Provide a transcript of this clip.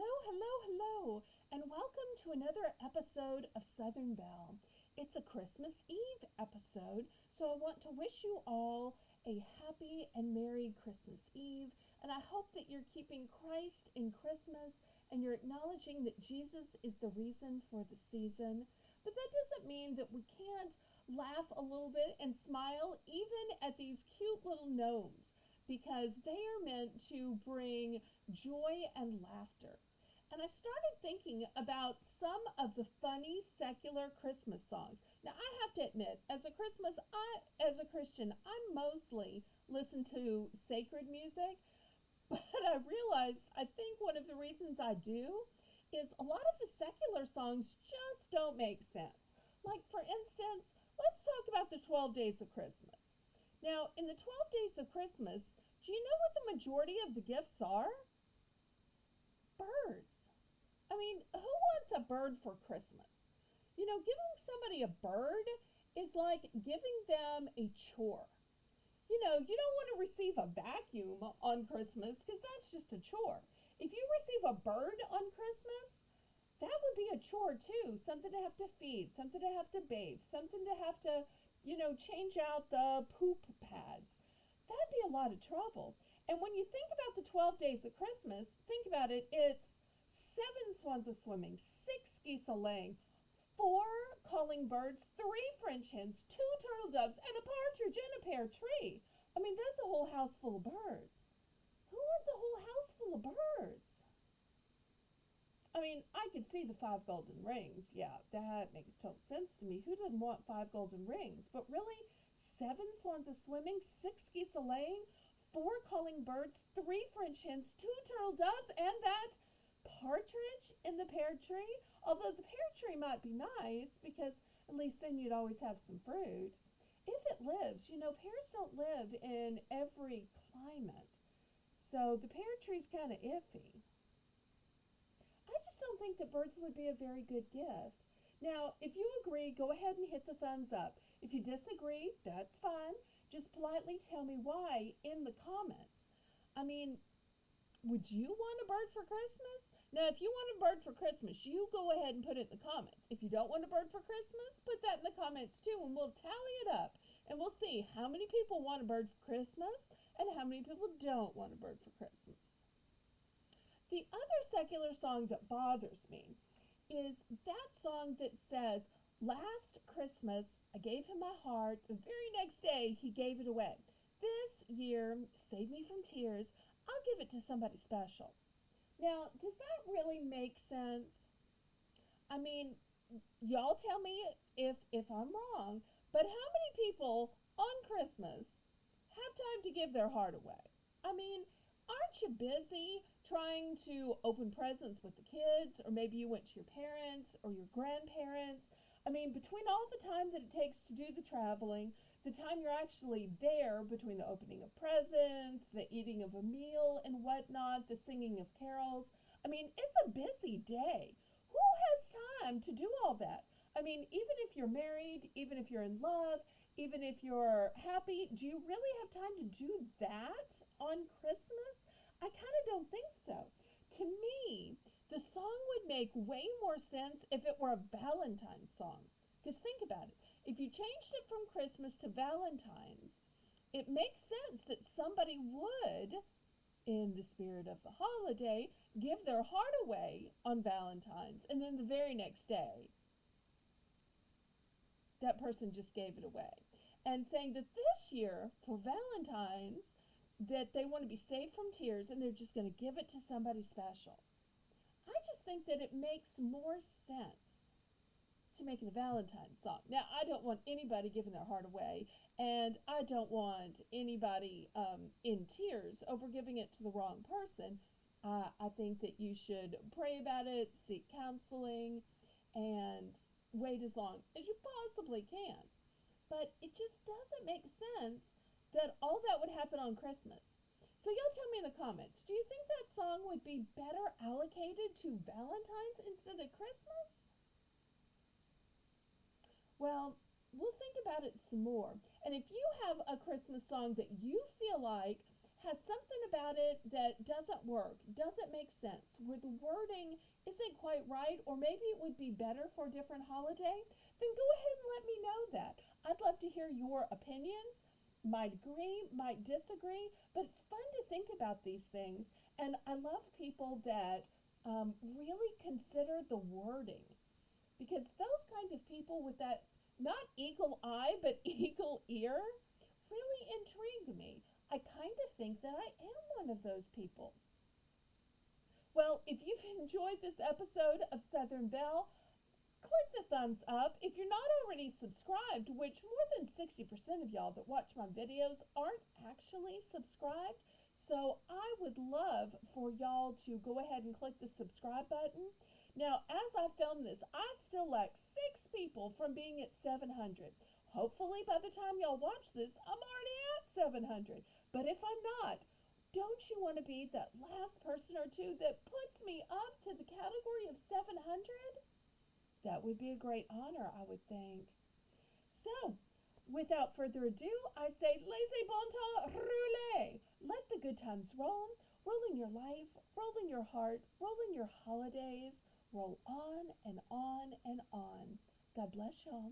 Hello, and welcome to another episode of Southern Belle. It's a Christmas Eve episode, so I want to wish you all a happy and merry Christmas Eve, and I hope that you're keeping Christ in Christmas and you're acknowledging that Jesus is the reason for the season. But that doesn't mean that we can't laugh a little bit and smile even at these cute little gnomes, because they are meant to bring joy and laughter. And I started thinking about some of the funny secular Christmas songs. Now, I have to admit, as a Christian, I mostly listen to sacred music, but I realized I think one of the reasons I do is a lot of the secular songs just don't make sense. Like, for instance, let's talk about the 12 Days of Christmas. Now, in the 12 Days of Christmas, do you know what the majority of the gifts are? Birds. I mean, who wants a bird for Christmas? You know, giving somebody a bird is like giving them a chore. You know, you don't want to receive a vacuum on Christmas because that's just a chore. If you receive a bird on Christmas, that would be a chore too. Something to have to feed, something to have to bathe, something to have to, change out the poop pads. That'd be a lot of trouble. And when you think about the 12 days of Christmas, think about it, it's 7 swans a swimming, 6 geese a laying, 4 calling birds, 3 French hens, 2 turtle doves, and a partridge in a pear tree. I mean, that's a whole house full of birds. Who wants a whole house full of birds? I mean, I could see the 5 golden rings. Yeah, that makes total sense to me. Who doesn't want 5 golden rings? But really, 7 swans a swimming, 6 geese a laying, 4 calling birds, 3 French hens, 2 turtle doves, and that partridge in the pear tree. Although the pear tree might be nice because at least then you'd always have some fruit. If it lives, pears don't live in every climate. So the pear tree's kind of iffy. I just don't think that birds would be a very good gift. Now, if you agree, go ahead and hit the thumbs up. If you disagree, that's fine. Just politely tell me why in the comments. I mean, would you want a bird for Christmas? Now, if you want a bird for Christmas, you go ahead and put it in the comments. If you don't want a bird for Christmas, put that in the comments too, and we'll tally it up. And we'll see how many people want a bird for Christmas and how many people don't want a bird for Christmas. The other secular song that bothers me is that song that says, "Last Christmas, I gave him my heart. The very next day, he gave it away. This year, save me from tears. I'll give it to somebody special." Now, does that really make sense? I mean, y'all tell me if I'm wrong, but how many people on Christmas have time to give their heart away? I mean, aren't you busy trying to open presents with the kids, or maybe you went to your parents or your grandparents? I mean, between all the time that it takes to do the traveling, the time you're actually there between the opening of presents, the eating of a meal and whatnot, the singing of carols, I mean, it's a busy day. Who has time to do all that? I mean, even if you're married, even if you're in love, even if you're happy, do you really have time to do that on Christmas? I kind of don't think so. To me, the song would make way more sense if it were a Valentine's song. Because think about it. If you changed it from Christmas to Valentine's, it makes sense that somebody would, in the spirit of the holiday, give their heart away on Valentine's, and then the very next day, that person just gave it away. And saying that this year, for Valentine's, that they want to be saved from tears and they're just going to give it to somebody special. I just think that it makes more sense to make it a Valentine's song. Now, I don't want anybody giving their heart away, and I don't want anybody in tears over giving it to the wrong person. I think that you should pray about it, seek counseling, and wait as long as you possibly can. But it just doesn't make sense that all that would happen on Christmas. So y'all tell me in the comments, do you think that song would be better allocated to Valentine's instead of Christmas? Well, we'll think about it some more. And if you have a Christmas song that you feel like has something about it that doesn't work, doesn't make sense, where the wording isn't quite right, or maybe it would be better for a different holiday, then go ahead and let me know that. I'd love to hear your opinions. Might agree, might disagree, but it's fun to think about these things. And I love people that really consider the wording, because those kind of people with that not eagle eye but eagle ear really intrigue me. I kind of think that I am one of those people. Well, if you've enjoyed this episode of Southern Belle, click the thumbs up. If you're not already subscribed, which more than 60% of y'all that watch my videos aren't actually subscribed, so I would love for y'all to go ahead and click the subscribe button. Now, as I film this, I still lack 6 people from being at 700. Hopefully, by the time y'all watch this, I'm already at 700. But if I'm not, don't you want to be that last person or two that puts me up to the category of 700? That would be a great honor, I would think. So, without further ado, I say, laissez bon temps rouler. Let the good times roll. Roll in your life, roll in your heart, roll in your holidays. Roll on and on and on. God bless y'all.